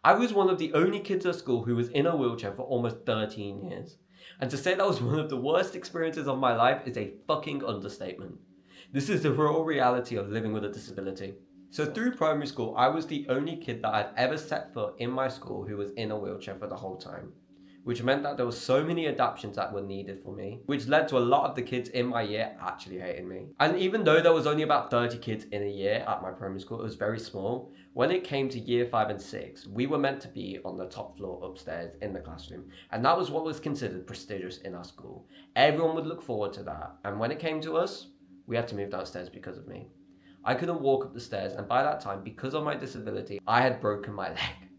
I was one of the only kids at school who was in a wheelchair for almost 13 years. And to say that was one of the worst experiences of my life is a fucking understatement. This is the raw reality of living with a disability. So through primary school, I was the only kid that I'd ever set foot in my school who was in a wheelchair for the whole time, which meant that there were so many adaptations that were needed for me, which led to a lot of the kids in my year actually hating me. And even though there was only about 30 kids in a year at my primary school, it was very small. When it came to year 5 and 6, we were meant to be on the top floor upstairs in the classroom, and that was what was considered prestigious in our school. Everyone would look forward to that, and when it came to us, we had to move downstairs because of me. I couldn't walk up the stairs, and by that time, because of my disability, I had broken my leg.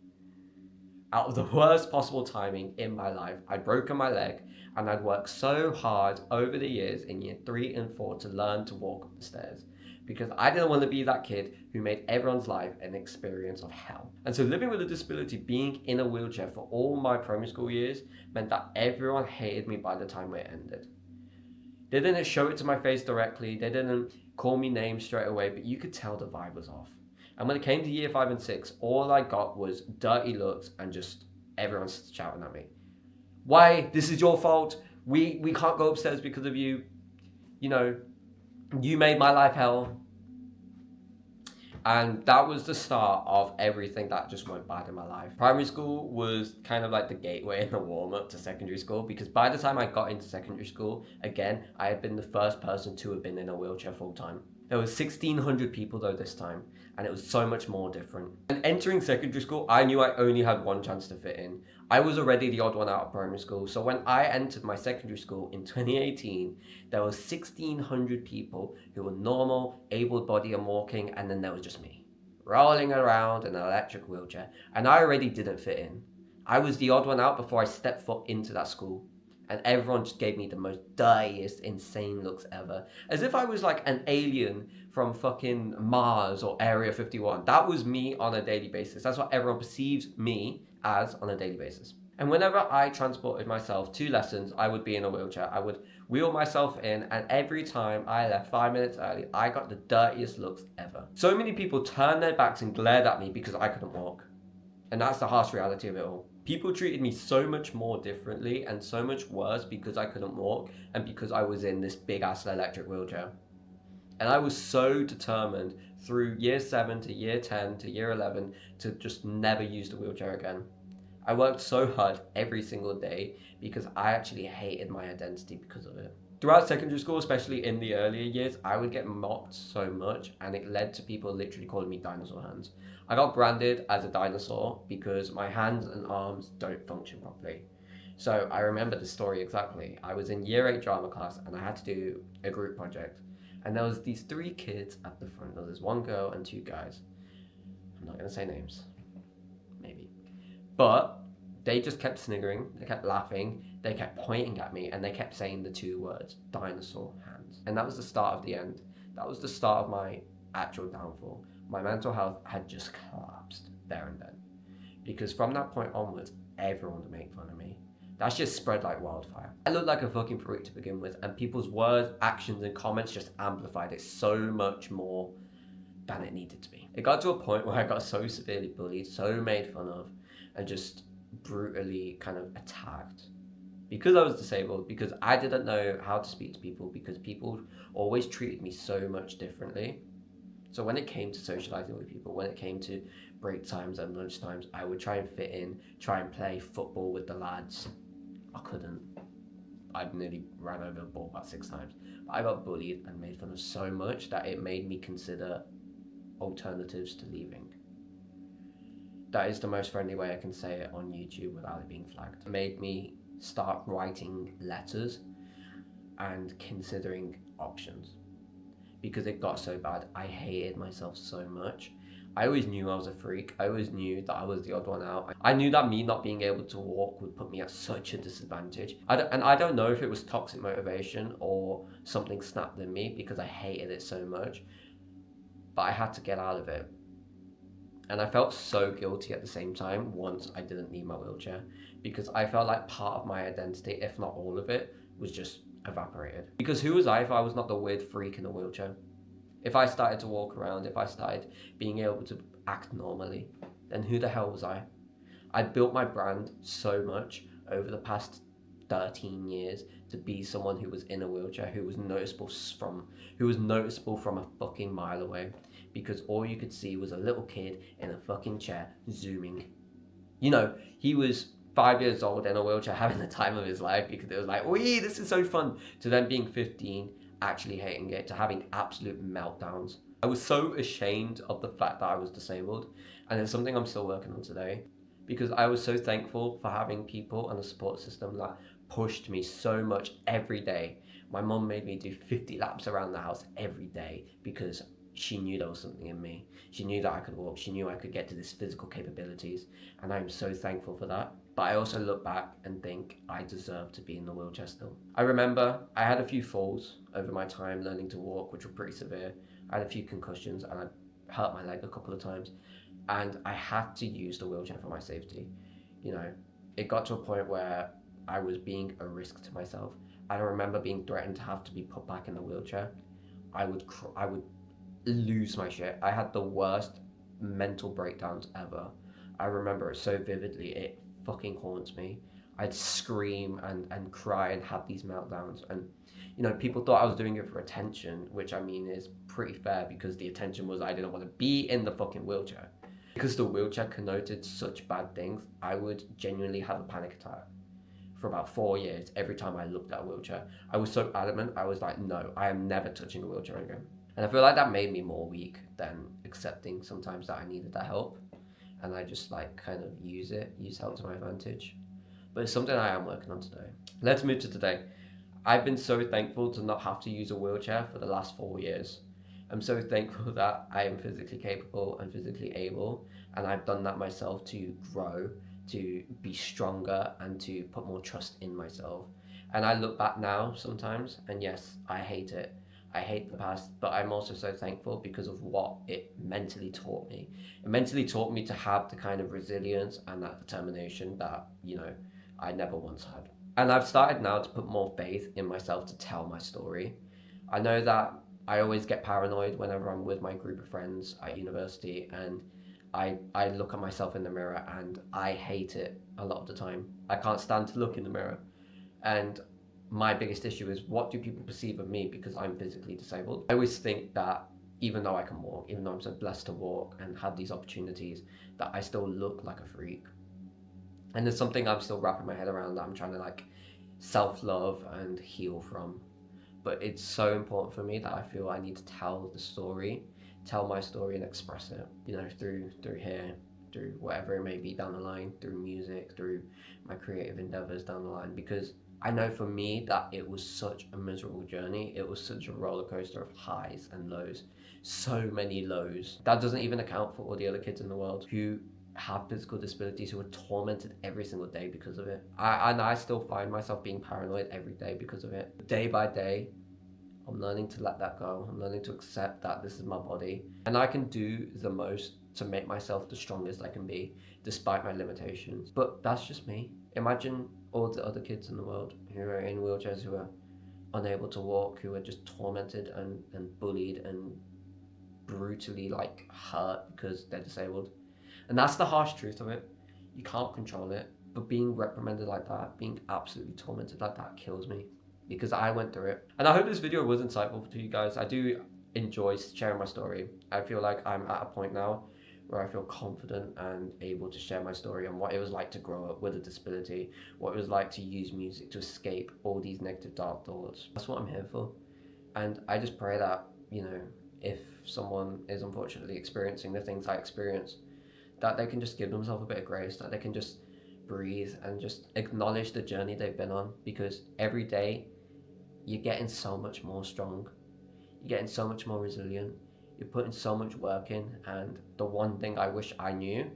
Out of the worst possible timing in my life, I'd broken my leg, and I'd worked so hard over the years in year 3 and 4 to learn to walk up the stairs, because I didn't want to be that kid who made everyone's life an experience of hell. And so living with a disability, being in a wheelchair for all my primary school years, meant that everyone hated me by the time it ended. They didn't show it to my face directly, they didn't call me names straight away, but you could tell the vibe was off. And when it came to year 5 and 6, all I got was dirty looks and just everyone shouting at me. Why? This is your fault. We can't go upstairs because of you. You know, you made my life hell. And that was the start of everything that just went bad in my life. Primary school was kind of like the gateway and the warm-up to secondary school, because by the time I got into secondary school, again, I had been the first person to have been in a wheelchair full-time. There was 1,600 people though this time, and it was so much more different. And entering secondary school, I knew I only had one chance to fit in. I was already the odd one out of primary school, so when I entered my secondary school in 2018, there was 1,600 people who were normal, able-bodied and walking, and then there was just me, rolling around in an electric wheelchair, and I already didn't fit in. I was the odd one out before I stepped foot into that school. And everyone just gave me the most dirtiest, insane looks ever. As if I was like an alien from fucking Mars or Area 51. That was me on a daily basis. That's what everyone perceives me as on a daily basis. And whenever I transported myself to lessons, I would be in a wheelchair. I would wheel myself in, and every time I left 5 minutes early, I got the dirtiest looks ever. So many people turned their backs and glared at me because I couldn't walk. And that's the harsh reality of it all. People treated me so much more differently and so much worse because I couldn't walk and because I was in this big ass electric wheelchair. And I was so determined through year 7 to year 10 to year 11 to just never use the wheelchair again. I worked so hard every single day because I actually hated my identity because of it. Throughout secondary school, especially in the earlier years, I would get mocked so much, and it led to people literally calling me dinosaur hands. I got branded as a dinosaur because my hands and arms don't function properly. So I remember the story exactly. I was in year 8 drama class and I had to do a group project. And there was these 3 kids at the front. There was 1 girl and 2 guys. I'm not going to say names. Maybe. But they just kept sniggering, they kept laughing, they kept pointing at me, and they kept saying the 2 words, dinosaur hands. And that was the start of the end. That was the start of my actual downfall. My mental health had just collapsed there and then. Because from that point onwards, everyone would make fun of me. That just spread like wildfire. I looked like a fucking freak to begin with, and people's words, actions, and comments just amplified it so much more than it needed to be. It got to a point where I got so severely bullied, so made fun of, and just brutally kind of attacked because I was disabled, because I didn't know how to speak to people, because people always treated me so much differently. So when it came to socializing with people, when it came to break times and lunch times, I would try and fit in, try and play football with the lads. I couldn't. I nearly ran over the ball about 6 times. But I got bullied and made fun of so much that it made me consider alternatives to leaving. That is the most friendly way I can say it on YouTube without it being flagged. It made me start writing letters and considering options, because it got so bad. I hated myself so much. I always knew I was a freak. I always knew that I was the odd one out. I knew that me not being able to walk would put me at such a disadvantage. I don't know if it was toxic motivation or something snapped in me because I hated it so much, but I had to get out of it. And I felt so guilty at the same time once I didn't need my wheelchair, because I felt like part of my identity, if not all of it, was just evaporated. Because who was I if I was not the weird freak in a wheelchair? If I started to walk around, if I started being able to act normally, then who the hell was I? I built my brand so much over the past 13 years to be someone who was in a wheelchair, who was noticeable from a fucking mile away, because all you could see was a little kid in a fucking chair zooming. You know, he was 5 years old in a wheelchair having the time of his life because it was like, wee, this is so fun, to then being 15, actually hating it, to having absolute meltdowns. I was so ashamed of the fact that I was disabled, and it's something I'm still working on today, because I was so thankful for having people and a support system that pushed me so much every day. My mom made me do 50 laps around the house every day because she knew there was something in me. She knew that I could walk. She knew I could get to these physical capabilities. And I'm so thankful for that. But I also look back and think I deserve to be in the wheelchair still. I remember I had a few falls over my time learning to walk, which were pretty severe. I had a few concussions and I hurt my leg a couple of times. And I had to use the wheelchair for my safety. You know, it got to a point where I was being a risk to myself. I remember being threatened to have to be put back in the wheelchair. I would lose my shit. I had the worst mental breakdowns ever. I remember it so vividly. It fucking haunts me. I'd scream and cry and have these meltdowns. And, you know, people thought I was doing it for attention, which I mean is pretty fair because the attention was I didn't want to be in the fucking wheelchair. Because the wheelchair connoted such bad things, I would genuinely have a panic attack for about 4 years every time I looked at a wheelchair. I was so adamant, I was like, no, I am never touching a wheelchair again. And I feel like that made me more weak than accepting sometimes that I needed that help. And I just like kind of use help to my advantage. But it's something I am working on today. Let's move to today. I've been so thankful to not have to use a wheelchair for the last 4 years. I'm so thankful that I am physically capable and physically able, and I've done that myself to grow, to be stronger, and to put more trust in myself. And I look back now sometimes, and yes, I hate it. I hate the past, but I'm also so thankful because of what it mentally taught me. It mentally taught me to have the kind of resilience and that determination that, you know, I never once had. And I've started now to put more faith in myself to tell my story. I know that I always get paranoid whenever I'm with my group of friends at university, and I look at myself in the mirror and I hate it a lot of the time. I can't stand to look in the mirror. And my biggest issue is, what do people perceive of me because I'm physically disabled? I always think that even though I can walk, even though I'm so blessed to walk and have these opportunities, that I still look like a freak. And there's something I'm still wrapping my head around that I'm trying to like self-love and heal from. But it's so important for me that I feel I need to tell my story and express it, you know, through here, through whatever it may be down the line, through music, through my creative endeavors down the line, because I know for me that it was such a miserable journey. It was such a roller coaster of highs and lows, so many lows. That doesn't even account for all the other kids in the world who have physical disabilities who are tormented every single day because of it. I still find myself being paranoid every day because of it. Day by day, I'm learning to let that go. I'm learning to accept that this is my body. And I can do the most to make myself the strongest I can be, despite my limitations. But that's just me. Imagine all the other kids in the world who are in wheelchairs, who are unable to walk, who are just tormented and bullied and brutally like hurt because they're disabled. And that's the harsh truth of it. You can't control it. But being reprimanded like that, being absolutely tormented like that kills me, because I went through it. And I hope this video was insightful to you guys. I do enjoy sharing my story. I feel like I'm at a point now where I feel confident and able to share my story and what it was like to grow up with a disability, what it was like to use music to escape all these negative dark thoughts. That's what I'm here for. And I just pray that, you know, if someone is unfortunately experiencing the things I experienced, that they can just give themselves a bit of grace, that they can just breathe and just acknowledge the journey they've been on, because every day you're getting so much more strong, you're getting so much more resilient, you're putting so much work in. And the one thing I wish I knew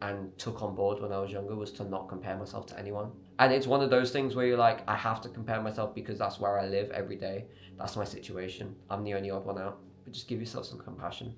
and took on board when I was younger was to not compare myself to anyone. And it's one of those things where you're like, I have to compare myself because that's where I live every day, that's my situation, I'm the only odd one out. But just give yourself some compassion.